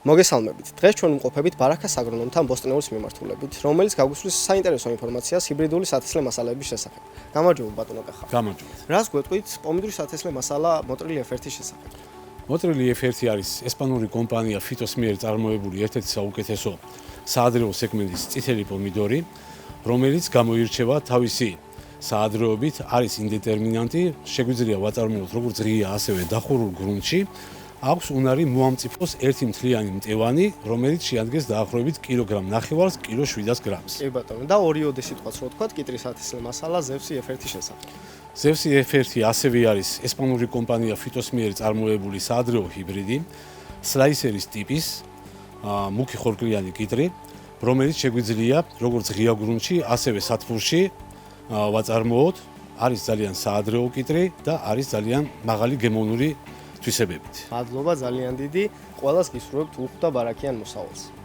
მოგესალმებით. დღეს ჩვენ ვიმყოფებით ბარაქას აგრონომთან ბოსტნეულის მიმართულებით, რომელიც გაგვისვლის საინტერესო ინფორმაციას ჰიბრიდული სათესლე მასალების შესახებ. გამარჯობა ბატონო კახა. გამარჯობა. რას გვეტყვით პომიდორის სათესლე მასალა მოტრილი F1-ის შესახებ? მოტრილი F1 არის ესპანური კომპანია ფიტოს მიერ წარმოებული ერთ-ერთი საუკეთესო საადრეო სეგმენტის წითელი პომიდორი, რომელიც გამოირჩევა თავისი საადრეობით, არის ინდეტერმინანტი, შეგვიძლია ვაწარმოოთ როგორც ღია, ასევე დახურულ გრუნტში. აქვს უნარი მოამწიფოს ერთი მთლიანი მტევანი, რომელიც შეადგენს დაახლოებით კილოგრამ 9.5 კილო 700 გრამს. კი ბატონო, და ორიოდე სიტყვაც რო ვთქვათ, კიტრის სათესლე მასალა ზევსი F1-ის შესახებ. ზევსი F1 ასევე არის ესპანური კომპანია ფიტოს მიერ წარმოებული საადრეო ჰიბრიდი, სლაისერის ტიპის, მუქი ხორკლიანი კიტრი, რომელიც შეგვიძლია როგორც ღია გრუნტში, ასევე სათბურში ვაწარმოოთ. არის ძალიან საადრეო კიტრი და არის ძალიან მაღალი გემოვნური თვისებებით. მადლობა ძალიან დიდი. ყველას გისურვებთ უხვ და ბარაქიან მოსავალს.